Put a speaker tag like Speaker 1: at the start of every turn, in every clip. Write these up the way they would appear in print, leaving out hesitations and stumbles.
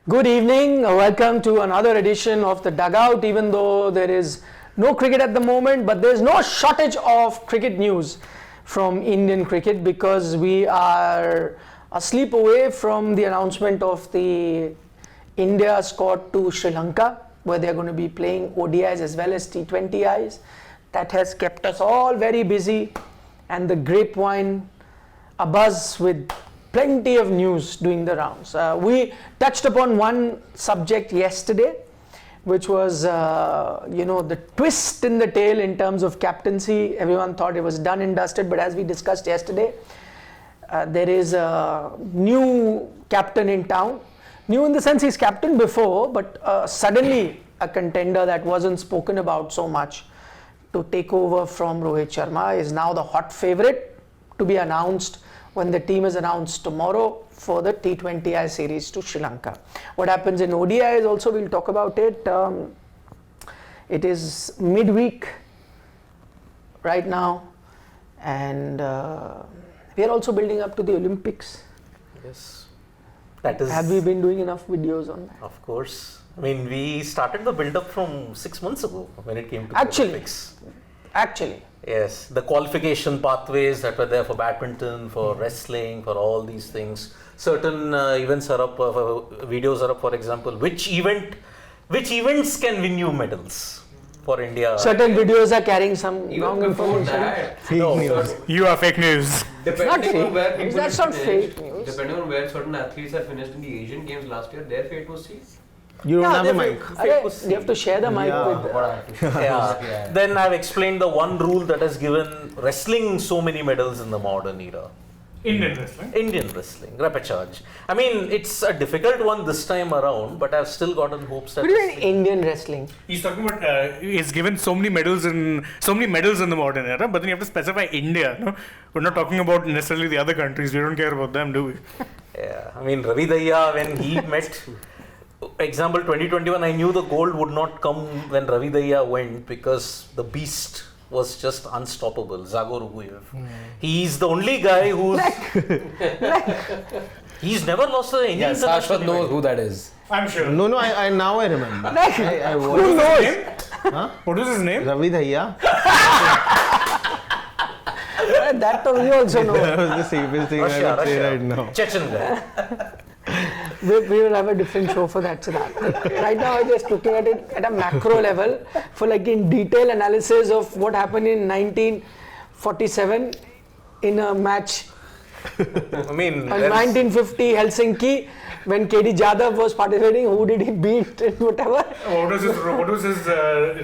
Speaker 1: Good evening, welcome to another edition of the Dugout. Even though there is no cricket at the moment, but there's no shortage of cricket news from Indian cricket because we are a sleep away from the announcement of the India squad to Sri Lanka, where they're going to be playing ODIs as well as T20Is. That has kept us all very busy, and the grapevine abuzz with plenty of news doing the rounds. We touched upon one subject yesterday, which was, the twist in the tail in terms of captaincy. Everyone thought it was done and dusted, but as we discussed yesterday, there is a new captain in town. New in the sense he's captain before, but suddenly a contender that wasn't spoken about so much to take over from Rohit Sharma is now the hot favorite to be announced when the team is announced tomorrow for the T20I series to Sri Lanka. What happens in ODIs also, we'll talk about it. It is midweek right now, and we are also building up to the Olympics.
Speaker 2: Yes. That is.
Speaker 1: Have we been doing enough videos on that?
Speaker 2: Of course. I mean, we started the build-up from 6 months ago when it came to the Olympics.
Speaker 1: Actually.
Speaker 2: Yes, the qualification pathways that were there for badminton, for wrestling, for all these things. Certain events are up, videos are up, for example. Which events can win you medals for India?
Speaker 1: Certain videos are carrying some
Speaker 3: Even
Speaker 1: wrong
Speaker 3: before
Speaker 1: information.
Speaker 3: that,
Speaker 4: Fake news. You are fake news.
Speaker 3: depending on where people
Speaker 1: That's not
Speaker 3: finished,
Speaker 1: fake news.
Speaker 3: Depending on where certain athletes have finished in the Asian Games last year, their fate was sealed.
Speaker 4: You don't have a mic.
Speaker 1: You have to share the mic with.
Speaker 2: Yeah. Then I've explained the one rule that has given wrestling so many medals in the modern era.
Speaker 4: Indian
Speaker 2: wrestling, repechage. I mean, it's a difficult one this time around, but I've still gotten hopes that.
Speaker 1: What do you mean Indian wrestling?
Speaker 4: He's talking about he's given so many medals in the modern era, but then you have to specify India. No, we're not talking about necessarily the other countries. We don't care about them, do we?
Speaker 2: Yeah, I mean Ravi Daya when he met. Example 2021, I knew the gold would not come when Ravi Daya went because the beast was just unstoppable. Zagor Uguyev. He's the only guy who's. He's never lost any international
Speaker 5: Shashwat knows
Speaker 2: event.
Speaker 5: who that is.
Speaker 4: I'm sure.
Speaker 6: No, I now I remember. I
Speaker 1: Who knows?
Speaker 4: What was his name?
Speaker 6: Ravi Daya.
Speaker 1: That we also know.
Speaker 6: That was the safest thing I would say right now.
Speaker 2: Chechen guy.
Speaker 1: We will have a different show for that. So right now, I'm just looking at it at a macro level for like in detail analysis of what happened in 1947 in a match.
Speaker 2: I mean,
Speaker 1: In 1950 Helsinki, when KD Jadhav was participating, who did he beat and whatever?
Speaker 4: What was his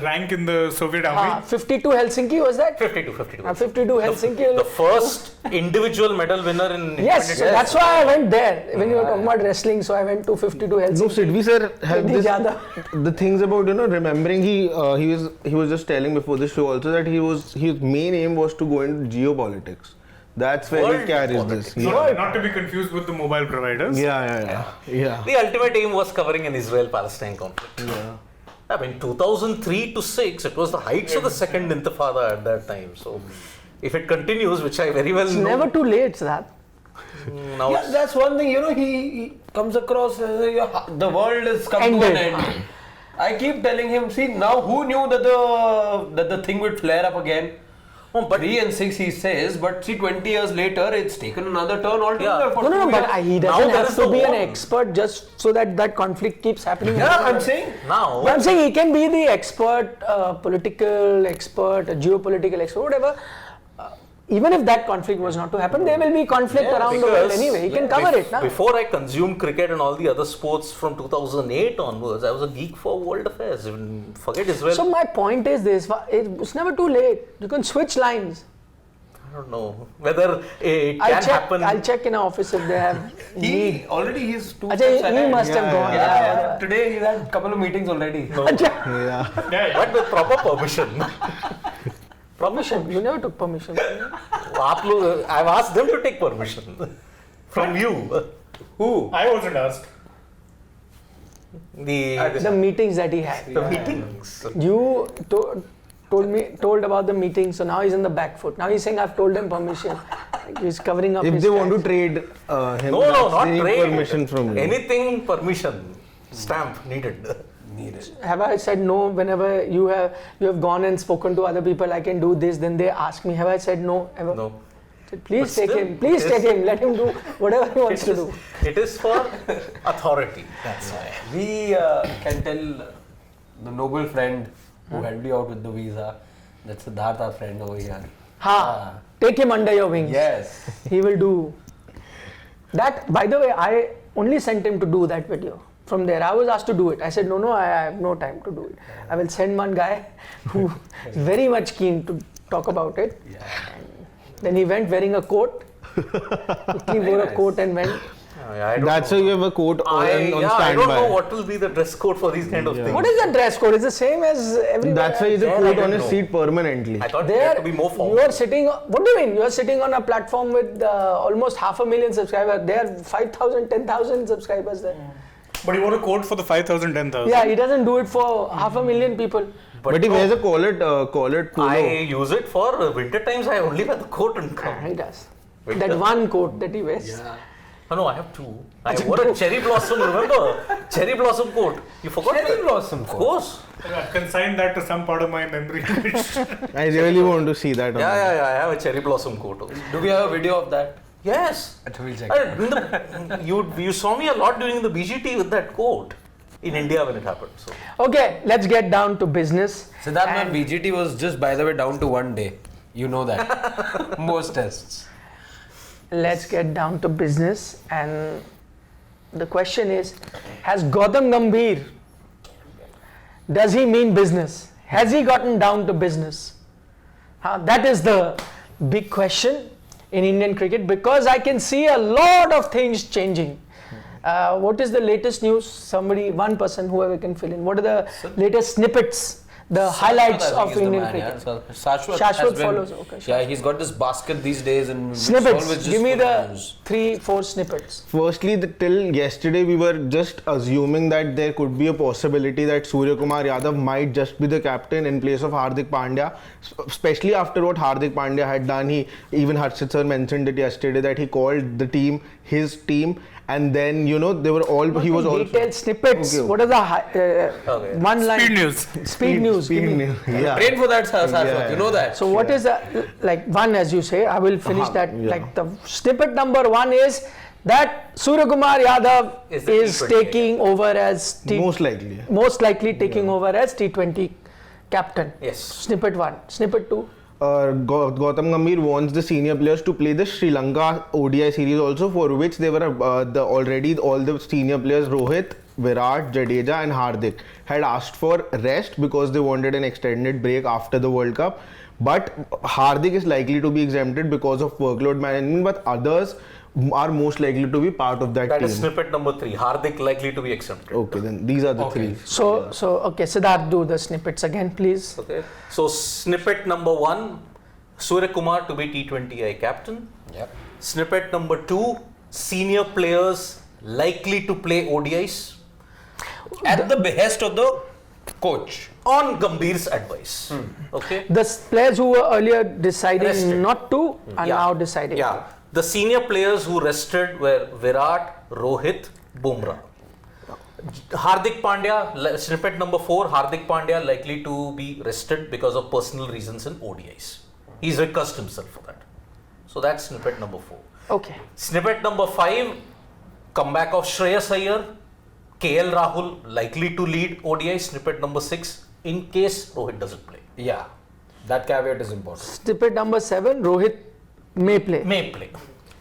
Speaker 4: rank in the Soviet army?
Speaker 1: 52 Helsinki was that?
Speaker 2: 52.
Speaker 1: 52 Helsinki.
Speaker 2: The first individual medal winner in.
Speaker 1: Yes, so that's why I went there when you were talking about wrestling. So I went to 52 Helsinki.
Speaker 6: No, Sidvi sir had
Speaker 1: KD
Speaker 6: this,
Speaker 1: Jadhav.
Speaker 6: the things about remembering. He was just telling before the show also that his main aim was to go into geopolitics. That's where
Speaker 2: World
Speaker 6: he carries
Speaker 2: politics.
Speaker 6: this. Yeah.
Speaker 4: Not to be confused with the mobile providers.
Speaker 6: Yeah.
Speaker 2: The ultimate aim was covering an Israel-Palestine conflict. Yeah. I mean, 2003 to 6, it was the heights of the second Intifada at that time. So, if it continues, which I very well
Speaker 1: It's
Speaker 2: know.
Speaker 1: never too late, Siddharth.
Speaker 2: Now
Speaker 5: Yeah, that's one thing. He comes across as the world has come to an end. I keep telling him, see now who knew that the thing would flare up again. But 3 and 6 he says, but see 20 years later it's taken another turn altogether.
Speaker 2: Yeah.
Speaker 5: For
Speaker 1: No,
Speaker 5: 2
Speaker 1: but
Speaker 5: years.
Speaker 1: he
Speaker 2: Now
Speaker 1: doesn't
Speaker 2: there
Speaker 1: have
Speaker 2: is
Speaker 1: to
Speaker 2: the
Speaker 1: be an
Speaker 2: war.
Speaker 1: expert just so that conflict keeps happening.
Speaker 5: Yeah, I'm saying.
Speaker 2: Now,
Speaker 1: But I'm saying he can be the expert, political expert, geopolitical expert, whatever. Even if that conflict was not to happen, there will be conflict around the world anyway. He can cover it.
Speaker 2: Before I consumed cricket and all the other sports from 2008 onwards, I was a geek for world affairs. Forget Israel.
Speaker 1: So my point is this, it's never too late. You can switch lines.
Speaker 2: I don't know whether it can happen.
Speaker 1: I'll check in our office if they have need.
Speaker 5: He's 2
Speaker 1: Achha,
Speaker 5: steps
Speaker 1: he
Speaker 5: ahead.
Speaker 1: must have gone.
Speaker 5: Yeah. Today he's had a couple of meetings already.
Speaker 2: But with proper permission.
Speaker 1: Permission? You never took permission.
Speaker 2: I've asked them to take permission from you.
Speaker 5: Who?
Speaker 4: I wasn't asked.
Speaker 1: The meetings that he had.
Speaker 2: The meetings.
Speaker 1: You told about the meeting, so now he's on the back foot. Now he's saying I've told them permission. He's covering up
Speaker 6: If
Speaker 1: his
Speaker 6: they want to
Speaker 1: tracks.
Speaker 6: trade him,
Speaker 2: No, not
Speaker 6: they need
Speaker 2: trade.
Speaker 6: permission from you.
Speaker 2: Anything permission. Stamp needed.
Speaker 1: Have I said no whenever you have gone and spoken to other people? I can do this. Then they ask me. Have I said no ever?
Speaker 2: No.
Speaker 1: Please
Speaker 2: But
Speaker 1: take
Speaker 2: still,
Speaker 1: him. Please
Speaker 2: it
Speaker 1: take
Speaker 2: is-
Speaker 1: him. Let him do whatever he wants to do.
Speaker 2: It is for authority. That's why.
Speaker 5: We can tell the noble friend who helped you out with the visa. That's Siddharth, our friend over here.
Speaker 1: Ha! Take him under your wings.
Speaker 5: Yes.
Speaker 1: He will do that. By the way, I only sent him to do that video. From there, I was asked to do it. I said, no, I have no time to do it. I will send one guy who is very much keen to talk about it. And then he went wearing a coat. He wore a coat and went.
Speaker 2: I don't
Speaker 6: That's
Speaker 2: know.
Speaker 6: why you have a coat on
Speaker 2: I don't know
Speaker 6: standby.
Speaker 2: what will be the dress code for these kind of things.
Speaker 1: What is the dress code? It's the same as everywhere.
Speaker 6: That's why he's a
Speaker 2: There I
Speaker 6: coat
Speaker 2: don't
Speaker 6: on his
Speaker 2: know.
Speaker 6: seat permanently.
Speaker 2: I thought
Speaker 1: There,
Speaker 2: there had to be more
Speaker 1: you
Speaker 2: formal.
Speaker 1: are sitting. What do you mean? You are sitting on a platform with almost 500,000 subscribers. There are 5,000, 10,000 subscribers there.
Speaker 4: But you want a code for the 5,000, 10,000.
Speaker 1: Yeah, he doesn't do it for 500,000 people.
Speaker 6: But he
Speaker 2: no,
Speaker 6: wears a collared polo.
Speaker 2: I use it for winter times. I only wear the coat and come.
Speaker 1: He does.
Speaker 2: Winter.
Speaker 1: That one coat that he wears.
Speaker 2: Oh, no, I have two. I wore a cherry blossom, remember? Cherry blossom coat. You forgot
Speaker 5: Cherry
Speaker 2: that?
Speaker 5: blossom
Speaker 2: Of
Speaker 5: coat.
Speaker 2: course.
Speaker 4: Consign that to some part of my memory.
Speaker 6: I really want to see that. on
Speaker 2: Yeah, I have a cherry blossom coat.
Speaker 5: Do we have a video of that?
Speaker 2: Yes.
Speaker 5: We'll check.
Speaker 2: You saw me a lot during the BGT with that coat in India when it happened. So
Speaker 1: Okay, let's get down to business.
Speaker 5: Siddharth, my
Speaker 1: And-
Speaker 5: BGT was just, by the way, down to 1 day. You know that. Most tests.
Speaker 1: Let's get down to business. And the question is, has Gautam Gambhir, does he mean business? Has he gotten down to business? That is the big question in Indian cricket, because I can see a lot of things changing. What is the latest news? Somebody, one person, whoever can fill in. What are the latest snippets, the highlights
Speaker 5: I think
Speaker 1: of
Speaker 5: is the
Speaker 1: Indian
Speaker 5: man,
Speaker 1: cricket?
Speaker 5: yeah. Shashwat
Speaker 1: Shashwat
Speaker 5: has been-
Speaker 1: follows, okay,
Speaker 5: Yeah, he's got this basket these days and it's
Speaker 1: Snippets.
Speaker 5: always just
Speaker 1: Give me
Speaker 5: full
Speaker 1: the
Speaker 5: of news.
Speaker 1: 3-4 snippets.
Speaker 6: Firstly, till yesterday, we were just assuming that there could be a possibility that Surya Kumar Yadav might just be the captain in place of Hardik Pandya, especially after what Hardik Pandya had done. Even Harshit sir mentioned it yesterday that he called the team his team, and then they were all he was also
Speaker 1: Detailed snippets.
Speaker 6: Okay.
Speaker 1: What are the one line?
Speaker 4: Speed news.
Speaker 1: Speed news. Give me.
Speaker 6: news. Yeah.
Speaker 5: Train for that, Shashwat.
Speaker 6: Yeah,
Speaker 5: You know that.
Speaker 1: So what is the, like one, as you say, I will finish that.
Speaker 6: yeah.
Speaker 1: Like the snippet number 1 is that Surya Kumar Yadav
Speaker 2: Is the
Speaker 1: is
Speaker 2: T20
Speaker 1: taking over as
Speaker 6: most likely.
Speaker 1: most likely taking over as T20 captain.
Speaker 2: yes.
Speaker 1: Snippet 1. Snippet 2.
Speaker 6: Gautam Gambhir wants the senior players to play the Sri Lanka ODI series also, for which they were already all the senior players Rohit, Virat, Jadeja and Hardik had asked for rest because they wanted an extended break after the World Cup. But Hardik is likely to be exempted because of workload management, but others are most likely to be part of that
Speaker 2: That
Speaker 6: team.
Speaker 2: is snippet number 3. Hardik likely to be exempted.
Speaker 6: Okay, then these are the three.
Speaker 1: So okay, Siddharth, do the snippets again, please.
Speaker 2: Okay. So snippet number 1, Surya Kumar to be T20I captain.
Speaker 5: Yep.
Speaker 2: Snippet number 2, senior players likely to play ODIs
Speaker 5: At the behest of the coach.
Speaker 2: on Gambhir's advice. Okay.
Speaker 1: The players who were earlier deciding
Speaker 2: Rested.
Speaker 1: not to are
Speaker 2: Yeah.
Speaker 1: now deciding.
Speaker 2: Yeah. The senior players who rested were Virat, Rohit, Bumrah. Hardik Pandya, snippet number 4, Hardik Pandya likely to be rested because of personal reasons in ODIs. He's recursed himself for that. So that's snippet number 4.
Speaker 1: Okay.
Speaker 2: Snippet number 5, comeback of Shreyas Iyer, KL Rahul likely to lead ODI. Snippet number 6, in case Rohit doesn't play.
Speaker 5: Yeah. That caveat is important.
Speaker 1: Snippet number 7, Rohit may play.
Speaker 2: May play.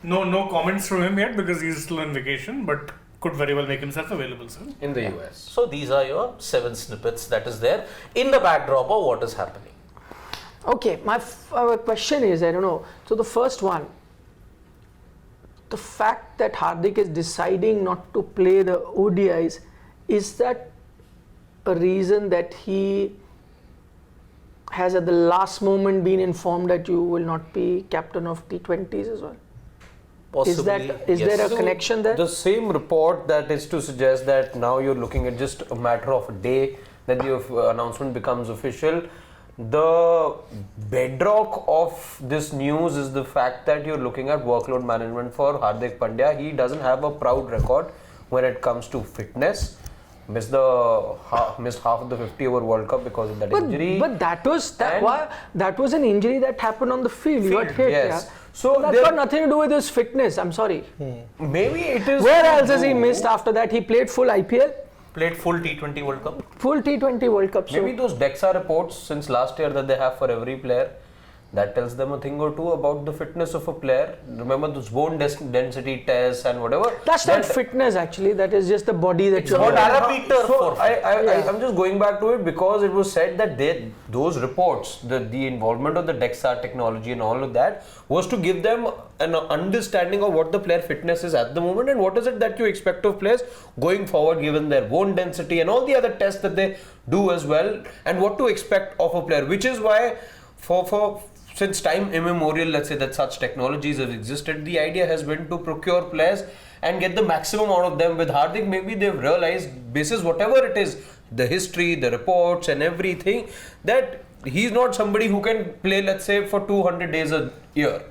Speaker 4: No comments from him yet because he's still on vacation, but could very well make himself available soon.
Speaker 5: In the US.
Speaker 2: So these are your 7 snippets that is there in the backdrop of what is happening.
Speaker 1: Okay, my question is, I don't know. So the first one, the fact that Hardik is deciding not to play the ODIs, is that a reason that he has at the last moment been informed that you will not be captain of T20s as well?
Speaker 2: Possibly.
Speaker 1: Is
Speaker 2: yes.
Speaker 1: there a connection there?
Speaker 5: The same report that is to suggest that now you're looking at just a matter of a day that the announcement becomes official. The bedrock of this news is the fact that you're looking at workload management for Hardik Pandya. He doesn't have a proud record when it comes to fitness. missed half of the 50-over World Cup because of that injury.
Speaker 1: But that was an injury that happened on the field. He got hit.
Speaker 5: Yes.
Speaker 1: Yeah.
Speaker 5: So
Speaker 1: that's got nothing to do with his fitness. I'm sorry.
Speaker 5: Maybe it is.
Speaker 1: Where else has he missed after that? He played full IPL.
Speaker 2: Played full T20 World Cup.
Speaker 1: Full T20 World Cup.
Speaker 5: Maybe those DEXA reports since last year that they have for every player, that tells them a thing or two about the fitness of a player. Remember those bone density tests and whatever.
Speaker 1: That's not fitness actually. That is just the body that you.
Speaker 5: So I'm just going back to it because it was said that those reports, the involvement of the DEXA technology and all of that was to give them an understanding of what the player fitness is at the moment and what is it that you expect of players going forward given their bone density and all the other tests that they do as well and what to expect of a player, which is why since time immemorial, let's say that such technologies have existed, the idea has been to procure players and get the maximum out of them. With Hardik, maybe they've realized, basis whatever it is, the history, the reports and everything, that he's not somebody who can play, let's say, for 200 days a year.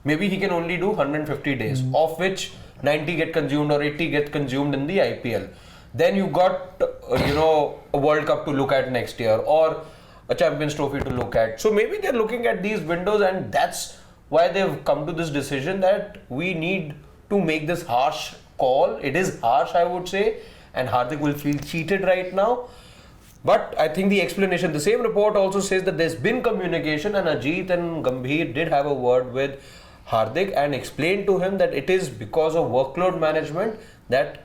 Speaker 5: Maybe he can only do 150 days, of which 90 get consumed or 80 get consumed in the IPL. Then you got, a World Cup to look at next year or a Champions Trophy to look at. So maybe they're looking at these windows and that's why they've come to this decision that we need to make this harsh call. It is harsh, I would say, and Hardik will feel cheated right now. But I think the explanation, the same report also says that there's been communication and Ajit and Gambhir did have a word with Hardik and explained to him that it is because of workload management that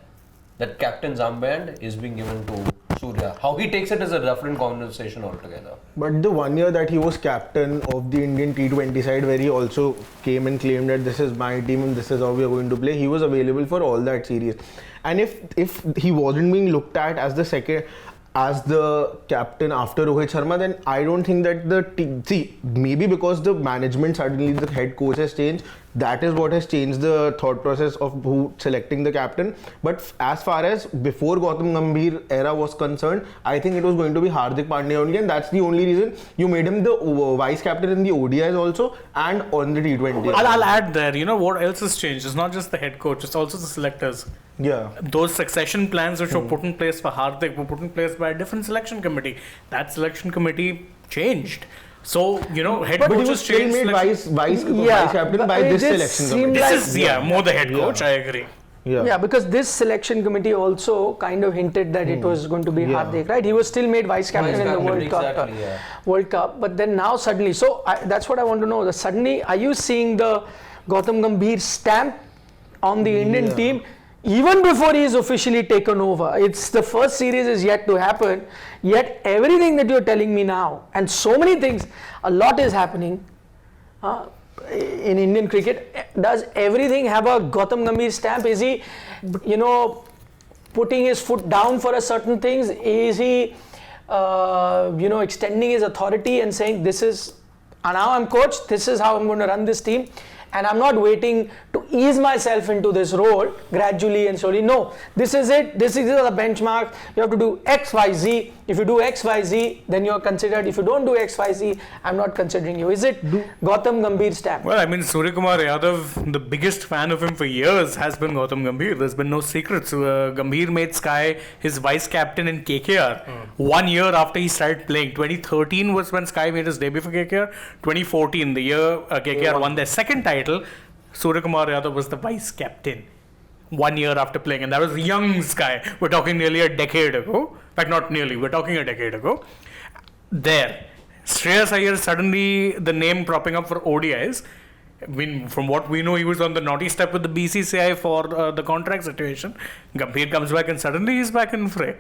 Speaker 5: captain's armband is being given to Surya. How he takes it is a different conversation altogether.
Speaker 6: But the 1 year that he was captain of the Indian T20 side, where he also came and claimed that this is my team and this is how we are going to play, he was available for all that series. And if he wasn't being looked at as the captain after Rohit Sharma, then I don't think that the team. See, maybe because the management suddenly the head coach has changed. That is what has changed the thought process of who selecting the captain. But as far as before Gautam Gambhir era was concerned, I think it was going to be Hardik Pandya only, and that's the only reason you made him the vice captain in the ODIs also and on the T20.
Speaker 4: I'll add there. What else has changed? It's not just the head coach; it's also the selectors.
Speaker 6: Yeah.
Speaker 4: Those succession plans which were put in place for Hardik were put in place by a different selection committee. That selection committee changed. So, head
Speaker 6: But he
Speaker 4: coaches
Speaker 6: was still
Speaker 4: changed.
Speaker 6: made vice captain by this selection committee.
Speaker 4: This is more the head coach, I agree.
Speaker 1: Yeah, because this selection committee also kind of hinted that it was going to be Hardik, right? He was still made vice captain in the World Cup. But then now suddenly, that's what I want to know. Suddenly, are you seeing the Gautam Gambhir stamp on the Indian team even before he is officially taken over? It's the first series is yet to happen, yet everything that you're telling me now, and so many things, a lot is happening in Indian cricket. Does everything have a Gautam Gambhir stamp? Is he, putting his foot down for a certain things? Is he, extending his authority and saying, this is, now I'm coach, this is how I'm going to run this team? And I'm not waiting to ease myself into this role gradually and slowly. No, this is it. This is the benchmark. You have to do X, Y, Z. If you do X, Y, Z, then you're considered. If you don't do X, Y, Z, I'm not considering you. Is it Gautam Gambhir stamp?
Speaker 4: Well, Surya Kumar Yadav, the biggest fan of him for years has been Gautam Gambhir. There's been no secrets. Gambhir made Sky his vice captain in KKR 1 year after he started playing. 2013 was when Sky made his debut for KKR. 2014, the year KKR won their second title, Surya Kumar Yadav was the vice captain 1 year after playing, and that was young Sky. We're talking nearly a decade ago. In fact, not nearly, we're talking a decade ago. There, Shreyas Iyer suddenly the name cropping up for ODIs. From what we know, he was on the naughty step with the BCCI for the contract situation. Gambhir comes back and suddenly he's back in fray.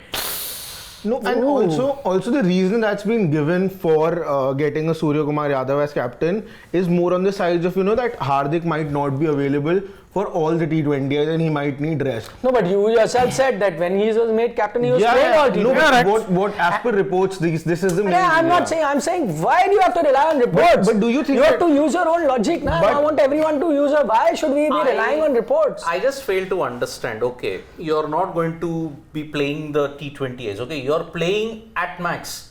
Speaker 6: No, and also the reason that's been given for getting a Surya Kumar Yadav as captain is more on the sides of, that Hardik might not be available for all the T20s and he might need rest.
Speaker 1: No, but you yourself said that when he was made captain, he was playing all T20s.
Speaker 6: No, what as per reports, this is the main.
Speaker 1: I'm saying, why do you have to rely on reports?
Speaker 6: But do you think
Speaker 1: you have to use your own logic now? I want everyone to use why should we be relying on reports?
Speaker 2: I just fail to understand. Okay, you're not going to be playing the T20Is. Okay, you're playing at max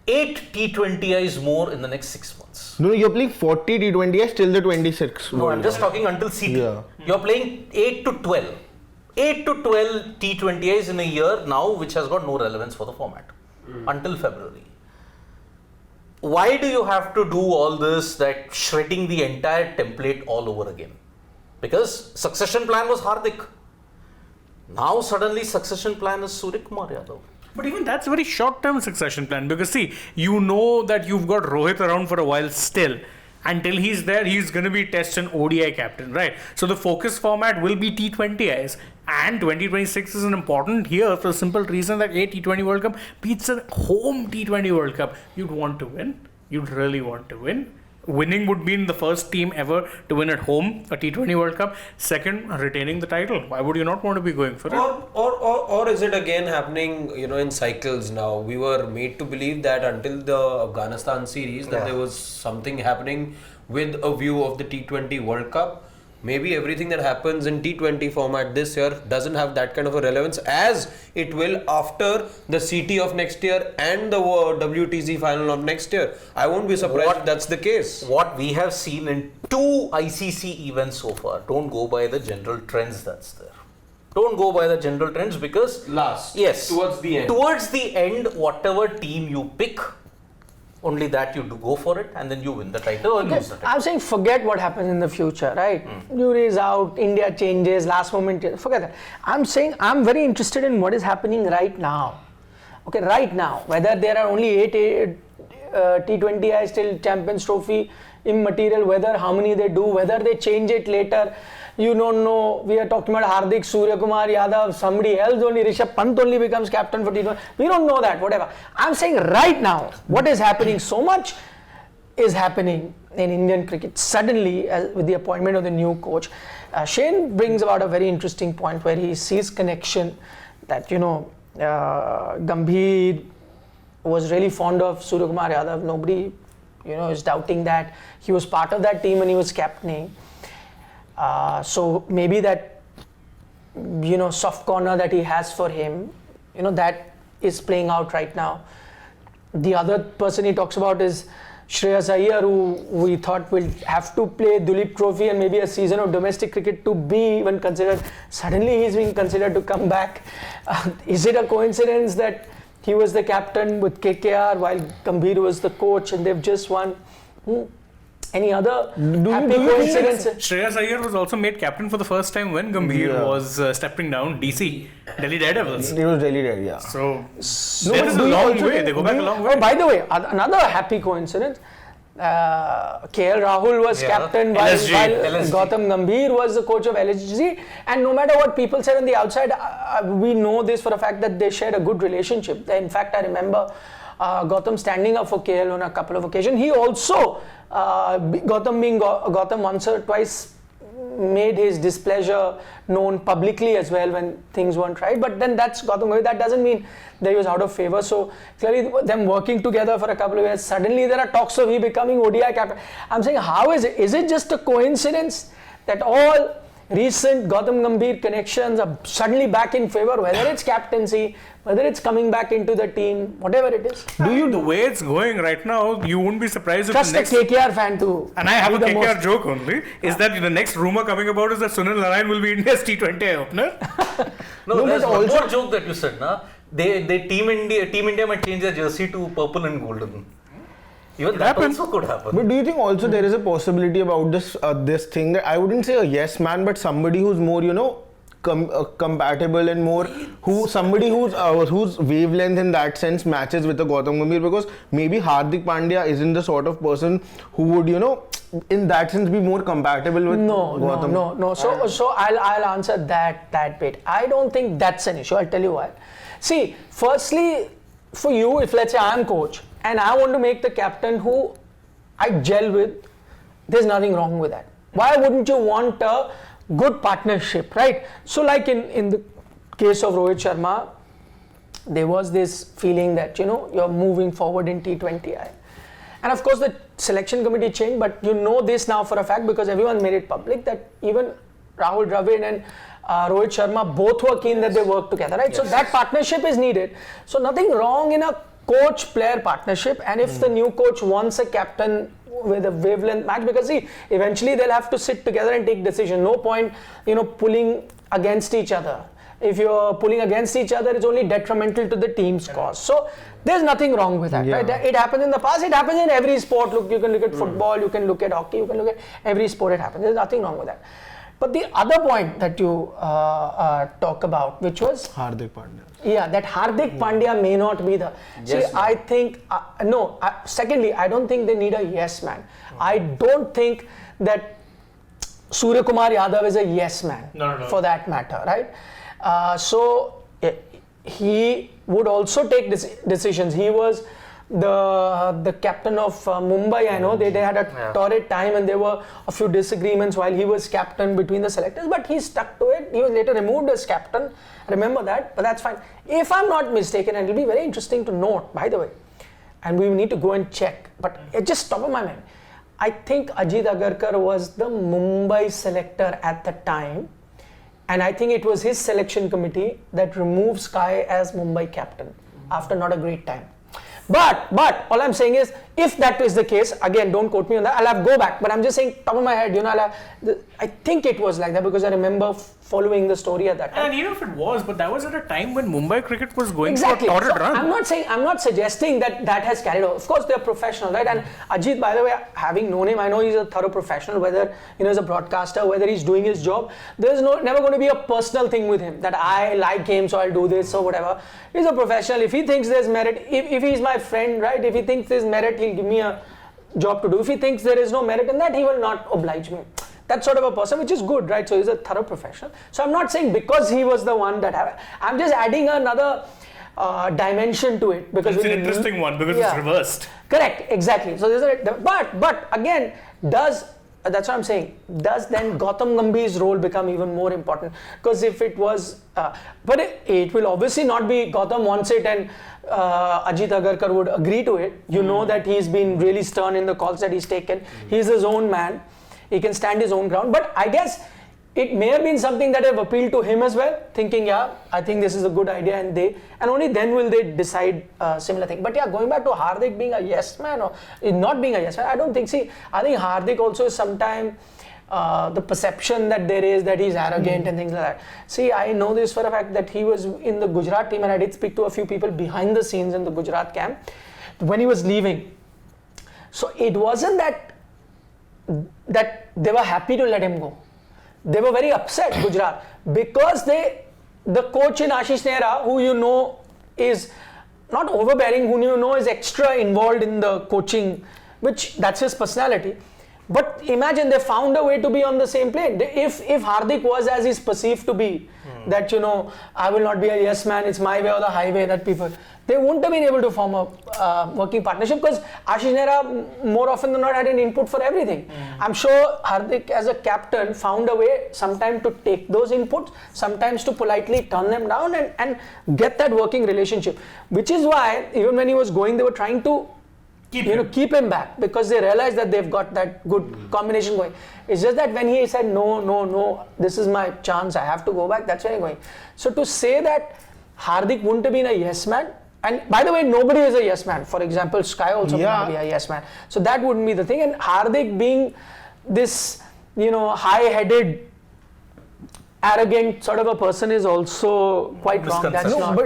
Speaker 2: 8 T20Is more in the next 6 months.
Speaker 6: No, you're playing 40 T20Is till the 26.
Speaker 2: No, I'm just talking until CT.
Speaker 6: Yeah.
Speaker 2: You're playing 8 to 12. 8 to 12 T20Is in a year now, which has got no relevance for the format until February. Why do you have to do all this, that shredding the entire template all over again? Because succession plan was Hardik. Now suddenly succession plan is Suryakumar Yadav.
Speaker 4: But even that's a very short-term succession plan, because see, you know that you've got Rohit around for a while still. Until he's there, he's going to be Test and ODI captain, right? So the focus format will be T20Is, and 2026 is an important year for the simple reason that T20 World Cup beats a home T20 World Cup. You'd want to win. You'd really want to win. Winning would mean the first team ever to win at home a T20 World Cup. Second, retaining the title. Why would you not want to be going for it?
Speaker 5: Or is it again happening, in cycles now? We were made to believe that until the Afghanistan series that there was something happening with a view of the T20 World Cup. Maybe everything that happens in T20 format this year doesn't have that kind of a relevance as it will after the CT of next year and the WTC final of next year. I won't be surprised if that's the case.
Speaker 2: What we have seen in 2 ICC events so far, don't go by the general trends that's there. Don't go by the general trends because
Speaker 5: towards the end.
Speaker 2: Towards the end, whatever team you pick, only that you do go for it, and then you win the title or lose the title.
Speaker 1: I'm saying forget what happens in the future, right? Yuri is out, India changes, last moment, forget that. I'm saying I'm very interested in what is happening right now. Okay, right now, whether there are only 8 T20I still Champions Trophy immaterial, whether how many they do, whether they change it later. You don't know. We are talking about Hardik, Suryakumar Yadav, somebody else only, Rishabh Pant only becomes captain for T20. We don't know that, whatever. I'm saying right now, what is happening, so much is happening in Indian cricket. Suddenly, with the appointment of the new coach, Shane brings about a very interesting point where he sees connection that, Gambhir was really fond of Suryakumar Yadav. Nobody, is doubting that. He was part of that team and he was captaining. So maybe that, soft corner that he has for him, that is playing out right now. The other person he talks about is Shreyas Iyer, who we thought will have to play Duleep Trophy and maybe a season of domestic cricket to be even considered. Suddenly he's being considered to come back. Is it a coincidence that he was the captain with KKR while Gambhir was the coach and they've just won? Any other happy coincidence?
Speaker 4: Shreyas Iyer was also made captain for the first time when Gambhir was stepping down DC, Delhi Daredevils.
Speaker 6: He was Delhi Daredevils, yeah.
Speaker 4: So, there is a long way. They go back a long way.
Speaker 1: Oh, by the way, another happy coincidence. KL Rahul was captain while Gautam Gambhir was the coach of LSG. And no matter what people said on the outside, we know this for a fact that they shared a good relationship. In fact, I remember Gautam standing up for KL on a couple of occasions. He also, Gautam once or twice made his displeasure known publicly as well when things weren't right. But then that's Gautam. That doesn't mean that he was out of favor. So clearly them working together for a couple of years, suddenly there are talks of he becoming ODI captain. I'm saying, how is it? Is it just a coincidence that all recent Gautam Gambhir connections are suddenly back in favor, whether it's captaincy, whether it's coming back into the team, whatever it is?
Speaker 4: The way it's going right now, you won't be surprised if
Speaker 1: Trust
Speaker 4: the next...
Speaker 1: a KKR fan too.
Speaker 4: And I have a KKR joke only, is that the next rumour coming about is that Sunil Narayan will be India's T20 opener.
Speaker 2: No, there's one more joke that you said, na? Team India might change their jersey to purple and golden. Even that also could happen.
Speaker 6: But do you think also there is a possibility about this thing that I wouldn't say a yes man, but somebody who's more, compatible and more somebody whose wavelength in that sense matches with the Gautam Gambhir, because maybe Hardik Pandya isn't the sort of person who would, in that sense be more compatible with Gautam.
Speaker 1: No. So I'll answer that bit. I don't think that's an issue. I'll tell you why. See, firstly, for you, if let's say I'm coach and I want to make the captain who I gel with, there's nothing wrong with that. Why wouldn't you want a good partnership, right? So like in the case of Rohit Sharma, there was this feeling that, you're moving forward in T20I. And of course the selection committee changed, but this now for a fact because everyone made it public that even Rahul Dravid and Rohit Sharma both were keen that they work together, right? Yes. So that partnership is needed. So nothing wrong in a coach-player partnership, and if the new coach wants a captain with a wavelength match, because see, eventually they'll have to sit together and take decision. No point, pulling against each other. If you're pulling against each other, it's only detrimental to the team's cause. So there's nothing wrong with that, right? It happened in the past. It happens in every sport. Look, you can look at football, you can look at hockey, you can look at every sport. It happens. There's nothing wrong with that. But the other point that you talk about, which was
Speaker 6: Hardik Pandya.
Speaker 1: Yeah, that Hardik Pandya may not be the. See, I think secondly, I don't think they need a yes man. I don't think that Surya Kumar Yadav is a yes man for that matter, right? So he would also take decisions. He was the captain of Mumbai. I know they had a torrid time and there were a few disagreements while he was captain between the selectors, but he stuck to it. He was later removed as captain. Remember that, but that's fine. If I'm not mistaken, and it'll be very interesting to note, by the way, and we need to go and check, but it just top of my mind. I think Ajit Agarkar was the Mumbai selector at the time. And I think it was his selection committee that removed Sky as Mumbai captain after not a great time. But all I'm saying is, if that is the case, again, don't quote me on that. I'll have to go back. But I'm just saying, top of my head, I think it was like that because I remember following the story at that time.
Speaker 4: And even if it was, but that was at a time when Mumbai cricket was going
Speaker 1: Exactly.
Speaker 4: for a torrid
Speaker 1: So
Speaker 4: run.
Speaker 1: I'm not suggesting that has carried over. Of course, they're professional, right? And Ajit, by the way, having known him, I know he's a thorough professional. Whether he's a broadcaster, whether he's doing his job, there's never going to be a personal thing with him that I like him, so I'll do this or whatever. He's a professional. If he thinks there's merit, if he's my friend, right? If he thinks there's merit, he'll give me a job to do. If he thinks there is no merit in that, he will not oblige me. That sort of a person, which is good, right? So he's a thorough professional. So I'm not saying because he was the one that I'm just adding another dimension to it because
Speaker 4: it's an interesting one because it's reversed.
Speaker 1: Correct, exactly. So there's but again, that's what I'm saying. Does then Gautam Gambhir's role become even more important? Because if it was, but it will obviously not be Gautam wants it and Ajit Agarkar would agree to it. You know that he's been really stern in the calls that he's taken. He's his own man. He can stand his own ground. But I guess it may have been something that have appealed to him as well, thinking, I think this is a good idea, and only then will they decide similar thing. But going back to Hardik being a yes man or not being a yes man, I don't think. See, I think Hardik also is sometimes the perception that there is that he's arrogant and things like that. See, I know this for a fact that he was in the Gujarat team, and I did speak to a few people behind the scenes in the Gujarat camp when he was leaving. So it wasn't that they were happy to let him go. They were very upset, Gujarat, because the coach in Ashish Nehra, who is not overbearing, who is extra involved in the coaching, which that's his personality. But imagine they found a way to be on the same plane. If Hardik was as he's perceived to be, that I will not be a yes man, it's my way or the highway, that people, they wouldn't have been able to form a working partnership because Ashish Nehra more often than not had an input for everything. I'm sure Hardik as a captain found a way sometimes to take those inputs, sometimes to politely turn them down and get that working relationship. Which is why even when he was going, they were trying to keep him back because they realized that they've got that good combination going. It's just that when he said no, this is my chance, I have to go back, that's where I'm going. So to say that Hardik wouldn't have been a yes man, and by the way, nobody is a yes man. For example, Sky also wouldn't be a yes man. So that wouldn't be the thing. And Hardik being this, high-headed, arrogant sort of a person is also quite wrong. That's not,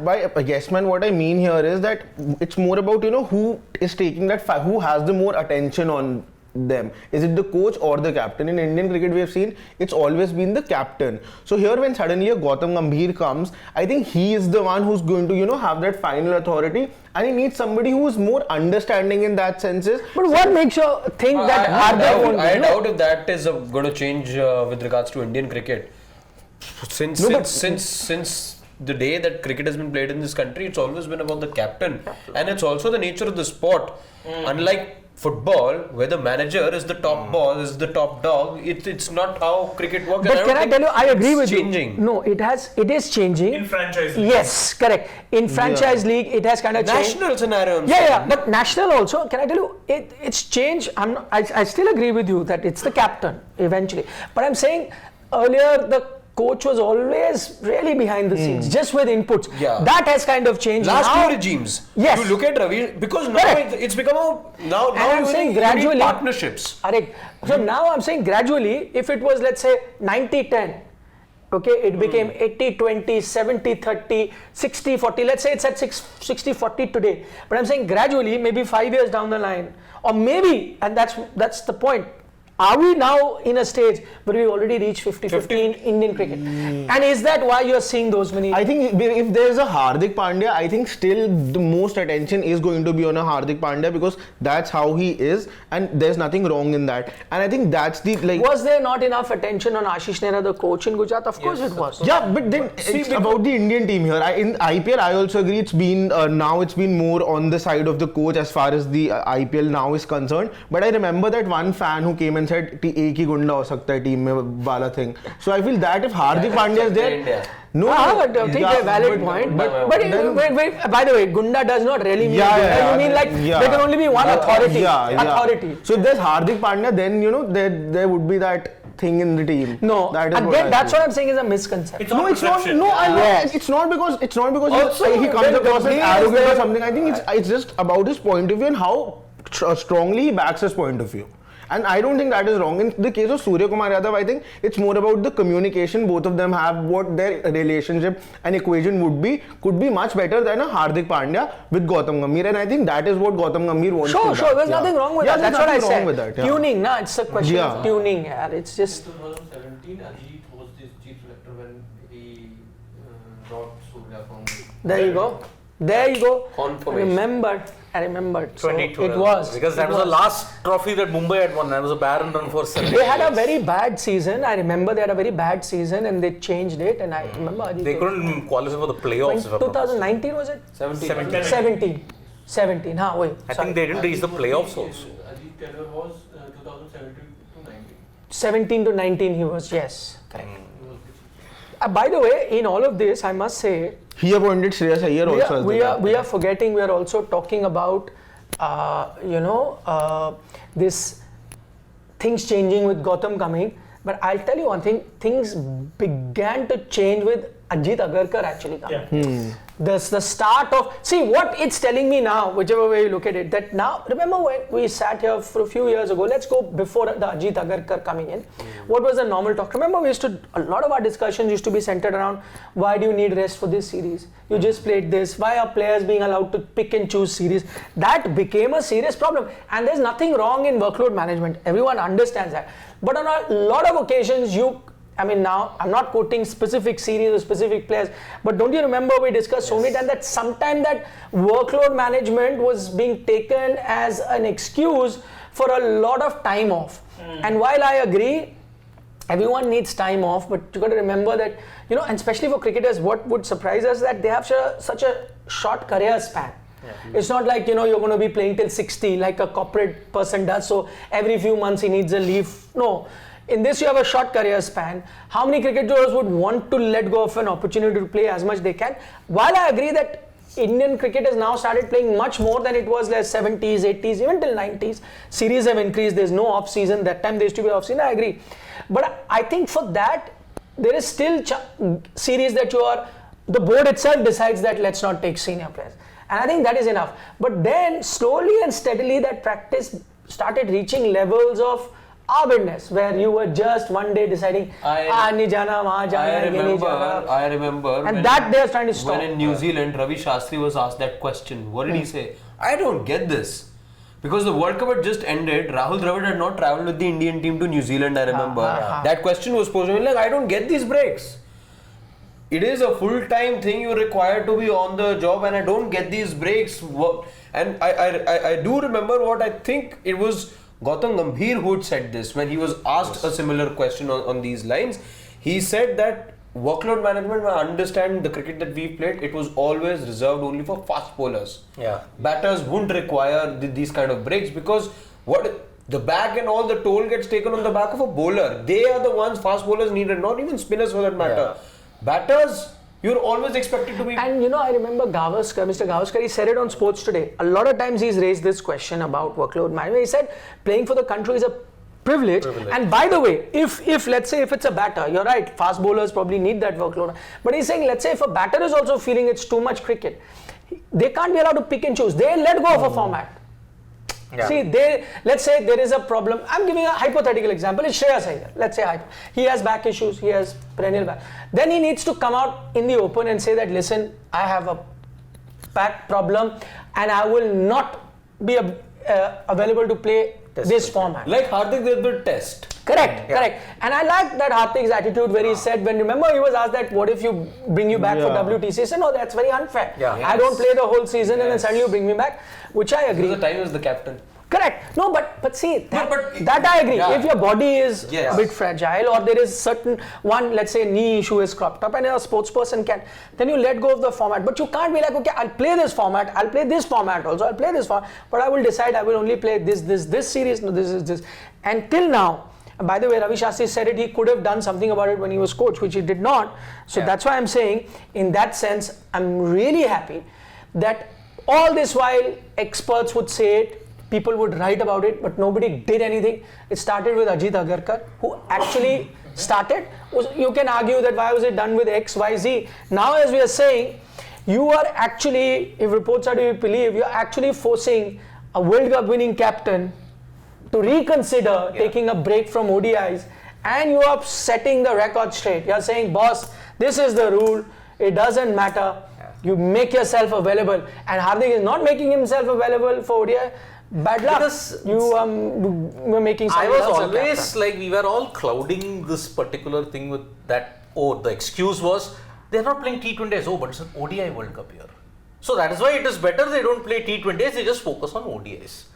Speaker 6: by a yes man, what I mean here is that it's more about who is taking that who has the more attention on them. Is it the coach or the captain? In Indian cricket we have seen it's always been the captain. So here when suddenly a Gautam Gambhir comes, I think he is the one who's going to have that final authority, and he needs somebody who is more understanding in that senses.
Speaker 1: But what makes you think that Hardik won't?
Speaker 5: I doubt if that is going to change with regards to Indian cricket. Since the day that cricket has been played in this country, it's always been about the captain, and it's also the nature of the sport. Unlike football, where the manager is the top boss, is the top dog, it's not how cricket works.
Speaker 1: But can I tell you, I agree with
Speaker 5: changing.
Speaker 1: you. No, it is changing.
Speaker 4: In franchise league.
Speaker 1: Yes, correct. In franchise league, it has kind of changed.
Speaker 5: National scenario.
Speaker 1: But national also, can I tell you, it's changed. I still agree with you that it's the captain eventually. But I'm saying earlier, the coach was always really behind the scenes, just with inputs.
Speaker 5: Yeah.
Speaker 1: That has kind of changed.
Speaker 5: Last
Speaker 1: now,
Speaker 5: two regimes.
Speaker 1: Yes.
Speaker 5: You look at Ravi, because now it's become now
Speaker 1: I'm saying gradually
Speaker 5: partnerships.
Speaker 1: So now I'm saying gradually, if it was let's say 90-10, Okay, it became 80-20, 70-30, 60-40. Let's say it's at 60-40 today. But I'm saying gradually, maybe 5 years down the line, or maybe, and that's the point. Are we now in a stage where we've already reached 50-50 in Indian cricket? And is that why you're seeing those many?
Speaker 6: I think if there's a Hardik Pandya, I think still the most attention is going to be on a Hardik Pandya because that's how he is and there's nothing wrong in that. And I think that's the like...
Speaker 1: Was there not enough attention on Ashish Nehra, the coach in Gujarat? Of course it was.
Speaker 6: Yeah, but then it's about the Indian team here. In IPL, I also agree it's been, now it's been more on the side of the coach as far as the IPL now is concerned. But I remember that one fan who came and said एक ही गुंडा हो सकता है team में वाला thing. So I feel that if Hardik Pandya is there, no,
Speaker 1: but I think a valid point. But wait, by the way, gunda does not really mean gunda. You mean like there can only be one authority. Authority.
Speaker 6: So if there's Hardik Pandya, then you know there would be that thing in the team.
Speaker 1: No,
Speaker 6: that is
Speaker 1: again, that's what I'm saying is a misconception.
Speaker 6: It's not because he comes across as arrogant or something. I think it's just about his point of view and how strongly he backs his point of view. And I don't think that is wrong. In the case of Surya Kumar Yadav, I think it's more about the communication both of them have, what their relationship and equation could be much better than a Hardik Pandya with Gautam Gambhir. And I think that is what Gautam Gambhir wants to do.
Speaker 1: Sure, there's nothing wrong with that. That's what I said.
Speaker 6: With that,
Speaker 1: tuning, nah, it's a question of tuning. It's just...
Speaker 3: In 2017, Ajit was this chief selector when he brought Surya from...
Speaker 1: There you go. I remembered.
Speaker 2: 2012.
Speaker 1: So it was.
Speaker 2: Because that was the last trophy that Mumbai had won. That was a barren run for 7
Speaker 1: They had a very bad season. I remember they had a very bad season and they changed it. And I remember Ajit.
Speaker 2: They couldn't qualify for the playoffs.
Speaker 1: 2019 was it? 17. Wait.
Speaker 2: I think they didn't reach the playoffs also.
Speaker 3: Ajit tenure was 2017 to 19.
Speaker 1: 17 to 19 he was, yes. Correct. By the way, in all of this, I must say,
Speaker 6: he appointed Shreyas Iyer also.
Speaker 1: We are forgetting. We are also talking about, this things changing with Gautam coming. But I'll tell you one thing: things began to change with Ajit Agarkar actually coming. The start of what it's telling me now, whichever way you look at it. That now, remember when we sat here for a few years ago? Let's go before the Ajit Agarkar coming in. What was the normal talk? Remember, a lot of our discussions used to be centered around why do you need rest for this series? You just played this. Why are players being allowed to pick and choose series? That became a serious problem. And there's nothing wrong in workload management. Everyone understands that. But on a lot of occasions, now I'm not quoting specific series or specific players, but don't you remember we discussed so many times that sometimes that workload management was being taken as an excuse for a lot of time off. And while I agree, everyone needs time off, but you got to remember that, and especially for cricketers, what would surprise us is that they have such a short career span. It's not like, you're going to be playing till 60 like a corporate person does, so every few months he needs a leave. No. In this, you have a short career span. How many cricketers would want to let go of an opportunity to play as much they can? While I agree that Indian cricket has now started playing much more than it was like 70s, 80s, even till 90s. Series have increased. There's no off season. That time there used to be off season. I agree. But I think for that, there is still series that the board itself decides that let's not take senior players. And I think that is enough. But then slowly and steadily that practice started reaching levels of arbitraryness, where you were just one day deciding, nahi jana, wahan jana,
Speaker 5: I remember.
Speaker 1: And that they are trying to stop.
Speaker 5: When in New Zealand, Ravi Shastri was asked that question. What did he say? I don't get this. Because the World Cup had just ended, Rahul Dravid had not travelled with the Indian team to New Zealand, I remember. That question was posed to me, like, I don't get these breaks. It is a full-time thing, you're required to be on the job, and I don't get these breaks. And I do remember what I think it was Gautam Gambhir who had said this when he was asked a similar question on these lines. He said that workload management, I understand the cricket that we played, it was always reserved only for fast bowlers. Batters wouldn't require these kind of breaks because the back and all the toll gets taken on the back of a bowler. They are the ones fast bowlers needed, not even spinners for that matter. Batters, you're always expected to be...
Speaker 1: And I remember Mr. Gavaskar, he said it on Sports Today. A lot of times he's raised this question about workload management. He said playing for the country is a privilege. And by the way, if let's say if it's a batter, you're right, fast bowlers probably need that workload. But he's saying, let's say if a batter is also feeling it's too much cricket, they can't be allowed to pick and choose. They let go of a format.
Speaker 2: Yeah.
Speaker 1: See, let's say there is a problem. I'm giving a hypothetical example. It's Shreyas Iyer. Let's say he has back issues. He has perennial back. Then he needs to come out in the open and say that, listen, I have a back problem and I will not be available to play this format.
Speaker 5: Like Hardik did the test.
Speaker 1: Correct. And I like that Hartik's attitude where he said, when remember he was asked that, what if you bring you back for WTC? He said, no, that's very unfair. I don't play the whole season and then suddenly you bring me back, which I agree.
Speaker 5: The time is the captain.
Speaker 1: Correct. No, but see, that I agree. If your body is a bit fragile or there is certain one, let's say knee issue is cropped up and a sports person can, then you let go of the format. But you can't be like, okay, I'll play this format, I'll play this format also, I'll play this format, but I will decide I will only play this series, no, this. And till now, by the way, Ravi Shastri said it, he could have done something about it when he was coach, which he did not. So that's why I'm saying, in that sense, I'm really happy that all this while experts would say it, people would write about it, but nobody did anything. It started with Ajit Agarkar, who actually started. You can argue that why was it done with X, Y, Z. Now, as we are saying, you are actually, if reports are to be believed, you are actually forcing a World Cup winning captain to reconsider taking a break from ODIs, and you are setting the record straight. You are saying, boss, this is the rule. It doesn't matter. You make yourself available, and Hardik is not making himself available for ODI. Bad luck.
Speaker 2: Because
Speaker 1: you were making.
Speaker 2: I was always like, we were all clouding this particular thing with that. Oh, the excuse was they're not playing T20s. Oh, but it's an ODI World Cup year. So that is why it is better they don't play T20s. They just focus on ODIs.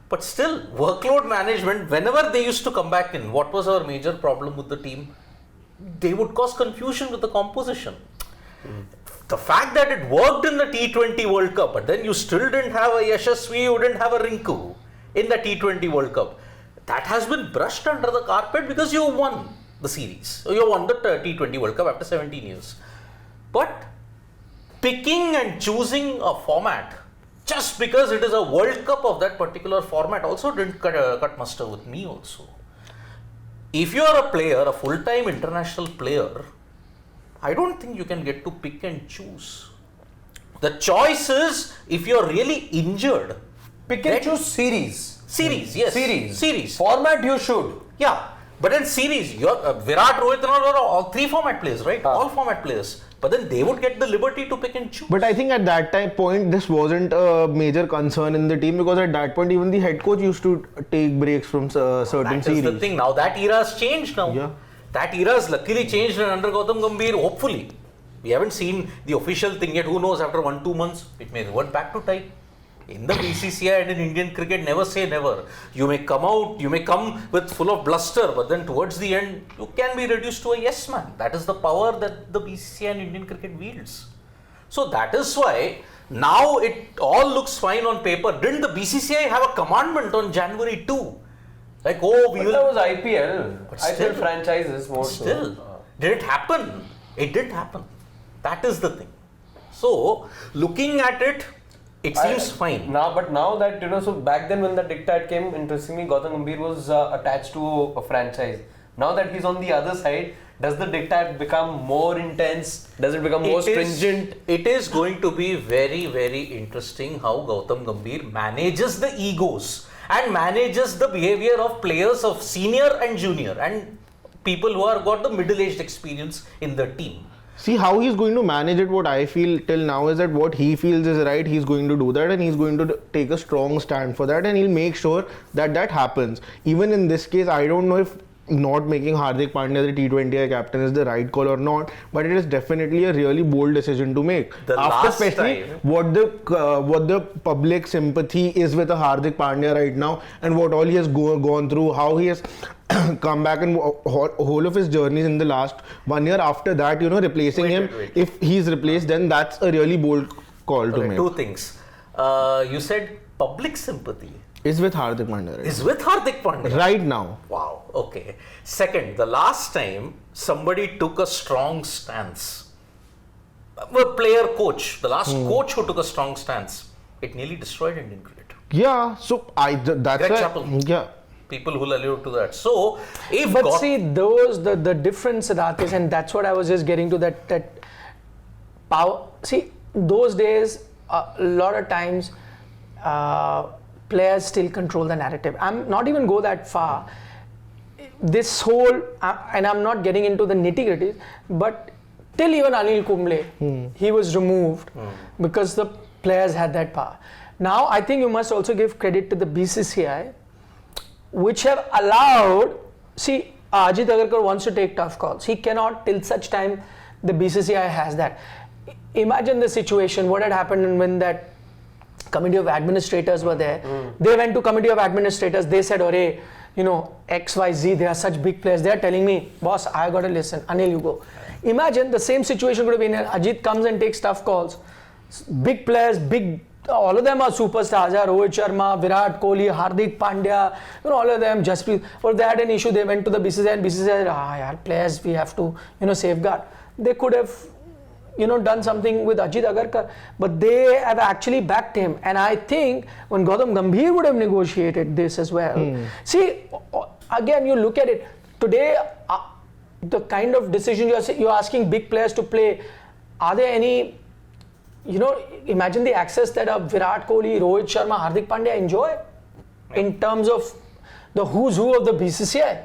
Speaker 2: But still, workload management. Whenever they used to come back in, what was our major problem with the team? They would cause confusion with the composition. The fact that it worked in the T20 World Cup, but then you still didn't have a Yashasvi, you didn't have a Rinku in the T20 World Cup, that has been brushed under the carpet because you won the series. You won the T20 World Cup after 17 years. But picking and choosing a format just because it is a World Cup of that particular format also didn't cut muster with me also. If you are a player, a full-time international player, I don't think you can get to pick and choose. The choice is, if you're really injured,
Speaker 5: pick and choose series.
Speaker 2: Series, yes. Series.
Speaker 5: Format you should.
Speaker 2: Yeah. But in series, you're Virat, Rohit, and all three format players, right? All format players. But then they would get the liberty to pick and choose.
Speaker 6: But I think at that point, this wasn't a major concern in the team, because at that point, even the head coach used to take breaks from certain series.
Speaker 2: That is the thing. Now that era has changed now.
Speaker 6: Yeah.
Speaker 2: That era has luckily changed under Gautam Gambhir, hopefully. We haven't seen the official thing yet. Who knows, after 1-2 months, it may revert back to type. In the BCCI and in Indian cricket, never say never. You may come with full of bluster, but then towards the end, you can be reduced to a yes man. That is the power that the BCCI and Indian cricket wields. So that is why now it all looks fine on paper. Didn't the BCCI have a commandment on January 2? Like, oh, we will.
Speaker 5: That was IPL.
Speaker 2: But
Speaker 5: IPL
Speaker 2: still,
Speaker 5: franchises more
Speaker 2: still.
Speaker 5: so.
Speaker 2: Did it happen? It didn't happen. That is the thing. So, looking at it, it seems fine.
Speaker 5: But now that, so back then when the diktat came, interestingly, Gautam Gambhir was attached to a franchise. Now that he's on the other side, does the diktat become more intense? Does it become more stringent?
Speaker 2: It is going to be very, very interesting how Gautam Gambhir manages the egos and manages the behavior of players of senior and junior and people who have got the middle-aged experience in the team.
Speaker 6: See, how he's going to manage it, what I feel till now is that what he feels is right, he's going to do that, and he's going to take a strong stand for that, and he'll make sure that that happens. Even in this case, I don't know if not making Hardik Pandya the T20I captain is the right call or not, but it is definitely a really bold decision to make. Especially what the public sympathy is with a Hardik Pandya right now, and what all he has gone through, how he has come back and whole of his journeys in the last 1 year. After that, replacing him, if he's replaced, then that's a really bold call to make.
Speaker 2: Two things. You said public sympathy.
Speaker 6: Is with Hardik Pandya. Right?
Speaker 2: Is with Hardik Pandya.
Speaker 6: Right now.
Speaker 2: Wow. Okay. Second, the last time somebody took a strong stance, a player coach, the last coach who took a strong stance, it nearly destroyed Indian cricket.
Speaker 6: Yeah. So that's
Speaker 2: Greg
Speaker 6: why.
Speaker 2: Chappell.
Speaker 6: Yeah.
Speaker 2: People who allude to that. So, if
Speaker 1: see, the difference, Rakesh, and that's what I was just getting to, that power. See, those days, a lot of times, players still control the narrative. I'm not even go that far. This whole, and I'm not getting into the nitty gritty, but till even Anil Kumble, he was removed because the players had that power. Now, I think you must also give credit to the BCCI, which have allowed, see, Ajit Agarkar wants to take tough calls. He cannot till such time the BCCI has that. Imagine the situation, what had happened when that committee of administrators were there. They went to committee of administrators, they said, "Ore, you know, XYZ, they are such big players. They are telling me, boss, I got to listen. Anil, you go." Imagine the same situation could have been, Ajit comes and takes tough calls. Big players, all of them are superstars. Rohit Sharma, Virat Kohli, Hardik Pandya, you know, all of them, Jasprit. Or they had an issue, they went to the BCCI and BCCI said, yaar, players, we have to, you know, safeguard. They could have, you know, done something with Ajit Agarkar, but they have actually backed him. And I think when Gautam Gambhir would have negotiated this as well. See, again, you look at it today, the kind of decision you're asking big players to play, are there any, you know, imagine the access that a Virat Kohli, Rohit Sharma, Hardik Pandya enjoy in terms of the who's who of the BCCI.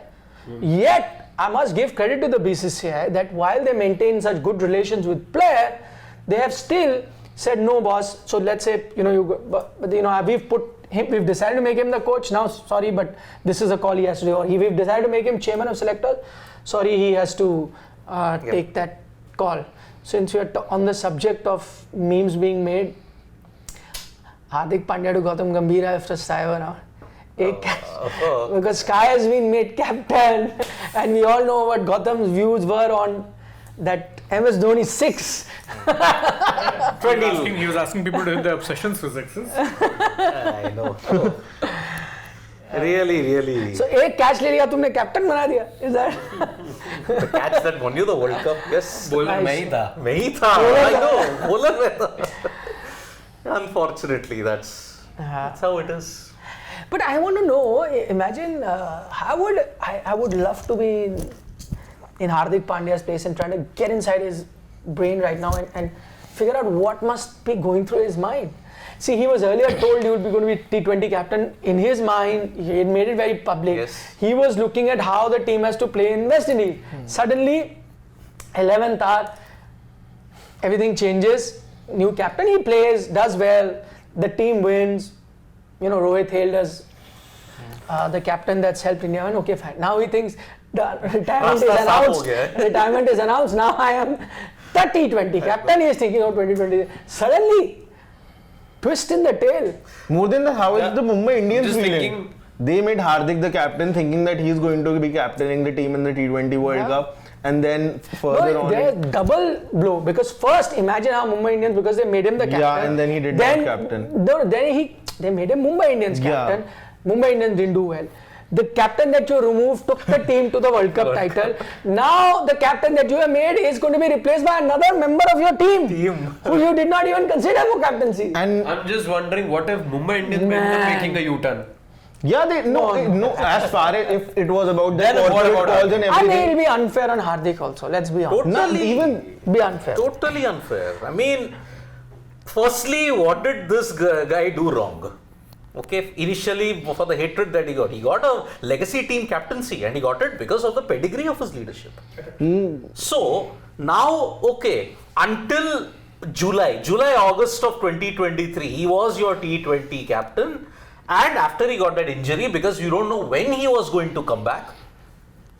Speaker 1: Yet, I must give credit to the BCCI that while they maintain such good relations with player, they have still said, no boss, so let's say, you know, but you know, we've decided to make him the coach, now sorry, but this is a call he has to do, or we've decided to make him chairman of selectors, sorry, he has to take that call. Since we are on the subject of memes being made, Hardik Pandya to Gautam Gambhir after Saiva now. Because Sky has been made captain, and we all know what Gautam's views were on that MS Dhoni 6.
Speaker 4: He was asking people to hit the obsessions for sixes.
Speaker 2: I know. Really.
Speaker 1: So, एक catch ले लिया तुमने captain बना दिया. Is that?
Speaker 2: The catch that won you the World Cup, yes.
Speaker 5: Bowler मैं ही था.
Speaker 2: I know. Bowler मैं था. Unfortunately, that's how it is.
Speaker 1: But I want to know, imagine, I would love to be in Hardik Pandya's place and trying to get inside his brain right now and figure out what must be going through his mind. See, he was earlier told he would be going to be T20 captain. In his mind, he had made it very public.
Speaker 2: Yes.
Speaker 1: He was looking at how the team has to play in West Indies. Suddenly, 11th hour, everything changes. New captain, he plays, does well, the team wins. You know, Rohit hailed as the captain that's helped India. And okay, fine. Now he thinks the retirement is announced. Retirement is announced. Now I am the T20 captain. He is thinking of 2020. Suddenly, twist in the tail.
Speaker 6: More than that, how is the Mumbai Indians
Speaker 5: Just
Speaker 6: feeling?
Speaker 5: thinking,
Speaker 6: They made Hardik the captain, thinking that he's going to be captaining the team in the T20 World Cup. And then further on,
Speaker 1: there's double blow, because first imagine how Mumbai Indians, because they made him the captain.
Speaker 6: Yeah, and then he did not captain.
Speaker 1: They made him Mumbai Indians captain. Mumbai Indians didn't do well. The captain that you removed took the team to the World Cup title. Now the captain that you have made is going to be replaced by another member of your team who you did not even consider for captaincy.
Speaker 6: And
Speaker 5: I'm just wondering, what if Mumbai Indians end up making a U-turn?
Speaker 6: yeah, no. As far as if it was about the corporate calls and
Speaker 1: I
Speaker 6: everything.
Speaker 1: mean, it'll be unfair on Hardik also. Let's be honest.
Speaker 6: Not even
Speaker 1: Be unfair.
Speaker 2: Totally unfair. I mean, firstly, what did this guy do wrong? Okay, initially for the hatred that he got a legacy team captaincy, and he got it because of the pedigree of his leadership. So now, okay, until August of 2023, he was your T20 captain, and after he got that injury, because you don't know when he was going to come back,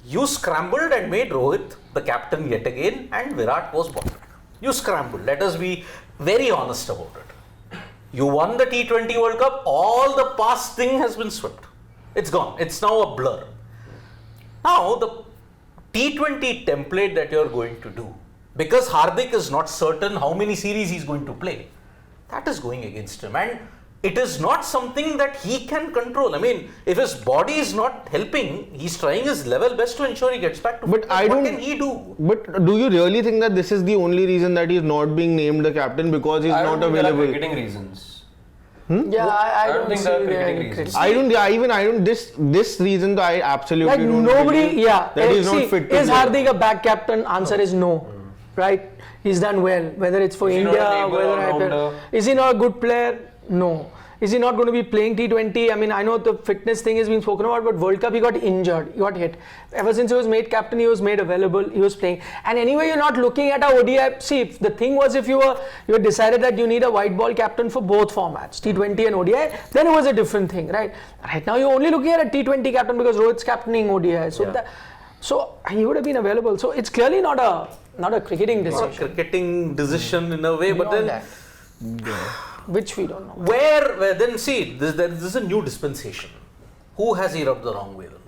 Speaker 2: you scrambled and made Rohit the captain yet again, and Virat was bottled. You scrambled. Let us be very honest about it. You won the T20 World Cup, all the past thing has been swept. It's gone. It's now a blur. Now, the T20 template that you're going to do, because Hardik is not certain how many series he's going to play, that is going against him. And it is not something that he can control. I mean, if his body is not helping, he's trying his level best to ensure he gets back to
Speaker 6: But
Speaker 2: fitness. What can he do?
Speaker 6: But do you really think that this is the only reason that he's not being named the captain, because he's not available?
Speaker 5: Cricketing reasons.
Speaker 1: Yeah, I don't
Speaker 5: think
Speaker 1: see
Speaker 5: there are
Speaker 1: the
Speaker 5: cricketing reasons.
Speaker 6: I don't. This reason I absolutely
Speaker 1: like
Speaker 6: don't.
Speaker 1: nobody,
Speaker 6: believe
Speaker 1: yeah.
Speaker 6: That he's
Speaker 1: See,
Speaker 6: not fit to
Speaker 1: is
Speaker 6: play.
Speaker 1: Hardik a back captain? Answer is no. Right? He's done well. Whether it's for
Speaker 5: Is he not
Speaker 1: India,
Speaker 5: a neighbour
Speaker 1: whether
Speaker 5: or
Speaker 1: I
Speaker 5: rounder?
Speaker 1: is he not a good player? No. Is he not going to be playing T20? I mean, I know the fitness thing has been spoken about, but World Cup he got injured, he got hit. Ever since he was made captain, he was made available, he was playing. And anyway, you're not looking at a ODI. See, if the thing was if you decided that you need a white ball captain for both formats, T20 and ODI, then it was a different thing, right? Right now, you're only looking at a T20 captain because Rohit's captaining ODI. So he would have been available. So it's clearly not a cricketing decision.
Speaker 2: Not a cricketing decision in a way, but then.
Speaker 1: Which we don't know.
Speaker 2: Where then see, this is a new dispensation. Who has he rubbed the wrong way then?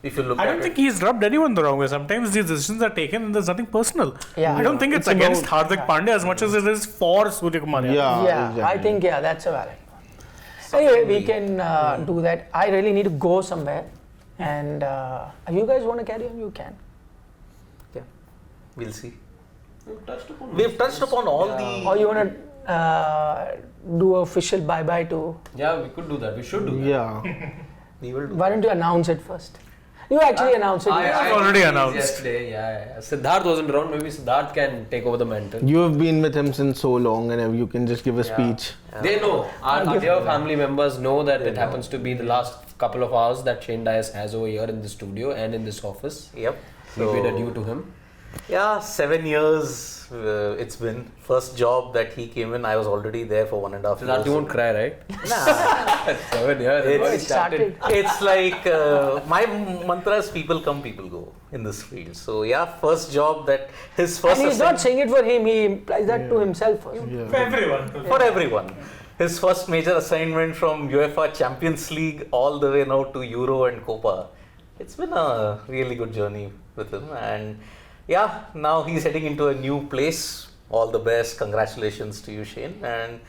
Speaker 2: If you look
Speaker 4: I
Speaker 2: at
Speaker 4: don't think he's rubbed anyone the wrong way. Sometimes these decisions are taken and there's nothing personal.
Speaker 1: Yeah.
Speaker 4: I don't think it's against Hardik Pandya as much as it is for Surya Kumar.
Speaker 1: Yeah,
Speaker 6: exactly.
Speaker 1: I think that's a valid one. Anyway, we can do that. I really need to go somewhere. And you guys want to carry on? You can.
Speaker 2: Yeah, we'll see. We've touched upon all the.
Speaker 1: Or you want to do official bye-bye to...
Speaker 5: Yeah, we could do that. We should do that.
Speaker 6: Yeah.
Speaker 2: We will do.
Speaker 1: Why don't you announce it first? You actually announced it.
Speaker 5: I
Speaker 4: already announced.
Speaker 5: Yesterday, yeah. Siddharth wasn't around. Maybe Siddharth can take over the mantle.
Speaker 6: You have been with him since so long, and you can just give a speech.
Speaker 5: They know. Our dear family members know that it happens to be the last couple of hours that Shane Dias has over here in the studio and in this office.
Speaker 2: Yep.
Speaker 5: We paid a due to him.
Speaker 2: Yeah, 7 years it's been. First job that he came in, I was already there for 1.5 years.
Speaker 5: Siddharth, you won't cry, right?
Speaker 2: Nah.
Speaker 5: 7 years.
Speaker 1: It started.
Speaker 2: It's like my mantra is people come, people go in this field. So yeah, first job that his first.
Speaker 1: And he's not saying it for him, he implies that to himself first.
Speaker 4: For everyone.
Speaker 2: For everyone. His first major assignment from UEFA Champions League all the way now to Euro and Copa. It's been a really good journey with him, and yeah, now he's heading into a new place. All the best. Congratulations to you, Shane. And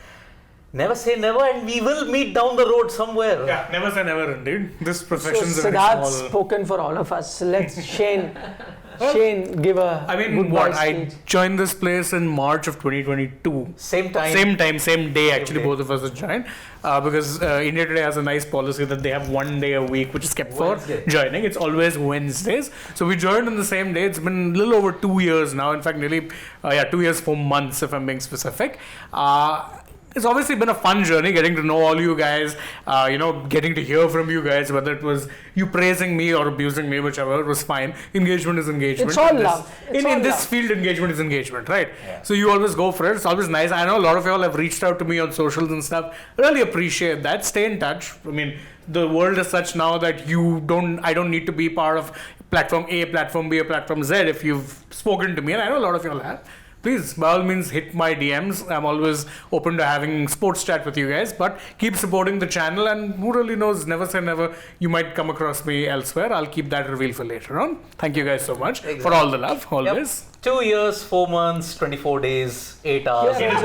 Speaker 2: never say never, and we will meet down the road somewhere.
Speaker 4: Yeah, never say never indeed. This profession's
Speaker 1: So
Speaker 4: a very
Speaker 1: Siddharth's
Speaker 4: small...
Speaker 1: spoken for all of us. Let's Shane give a
Speaker 4: I
Speaker 1: speech.
Speaker 4: joined this place in March of 2022.
Speaker 2: Same time.
Speaker 4: Same day actually,
Speaker 2: day.
Speaker 4: both of us have joined. Because India Today has a nice policy that they have 1 day a week which is kept for joining. It's always Wednesdays. So we joined on the same day. It's been a little over 2 years now. In fact, nearly 2 years, 4 months if I'm being specific. It's obviously been a fun journey getting to know all you guys, getting to hear from you guys, whether it was you praising me or abusing me, whichever, it was fine. Engagement is engagement.
Speaker 1: It's all love.
Speaker 4: In this field, engagement is engagement, right? Yeah. So you always go for it. It's always nice. I know a lot of y'all have reached out to me on socials and stuff. Really appreciate that. Stay in touch. I mean, the world is such now that I don't need to be part of platform A, platform B, or platform Z if you've spoken to me, and I know a lot of y'all have. Please, by all means, hit my DMs. I'm always open to having sports chat with you guys, but keep supporting the channel, and who really knows, never say never, you might come across me elsewhere. I'll keep that reveal for later on. Thank you guys so much for all the love, always.
Speaker 2: Yep. 2 years, 4 months, 24 days, 8 hours.
Speaker 1: Yeah,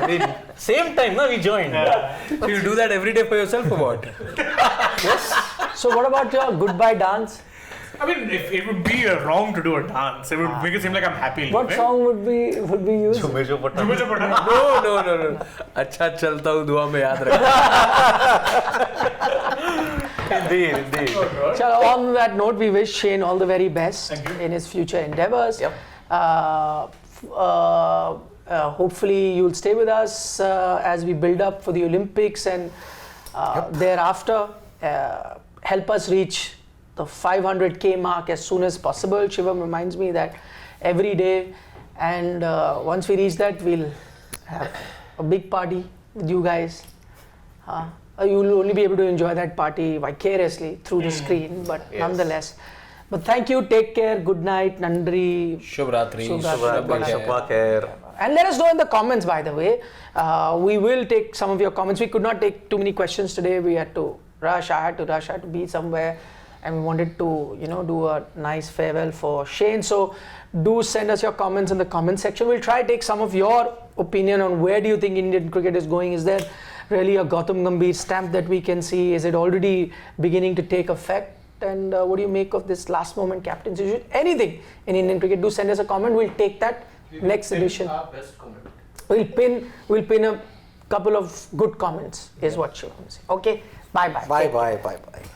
Speaker 2: I mean, same time, no, we joined.
Speaker 5: So you do that every day for yourself or what?
Speaker 2: Yes.
Speaker 1: So what about your goodbye dance?
Speaker 4: I mean, if it would be wrong to do a dance, it would make it seem like I'm happy.
Speaker 1: What song would be used?
Speaker 5: No. अच्छा चलता हूँ दुआ में याद रख.
Speaker 2: Indeed.
Speaker 1: So on that note, we wish Shane all the very best in his future endeavors.
Speaker 2: Yep.
Speaker 1: Hopefully you'll stay with us as we build up for the Olympics, and thereafter help us reach the 500k mark as soon as possible. Shivam reminds me that every day, and once we reach that, we'll have a big party with you guys. You'll only be able to enjoy that party vicariously through the screen, but nonetheless. But thank you, take care, good night, Nandri.
Speaker 5: Shubh Ratri.
Speaker 2: Shubha Khair.
Speaker 1: And let us know in the comments, by the way. We will take some of your comments. We could not take too many questions today. We had to rush. I had to be somewhere. And we wanted to, do a nice farewell for Shane. So do send us your comments in the comment section. We'll try to take some of your opinion on where do you think Indian cricket is going. Is there really a Gautam Gambhir stamp that we can see? Is it already beginning to take effect? And what do you make of this last moment captaincy? Anything in Indian cricket, do send us a comment. We'll take that next edition.
Speaker 3: Our best comment.
Speaker 1: We'll pin a couple of good comments is what she wants. Okay, bye.
Speaker 2: Bye.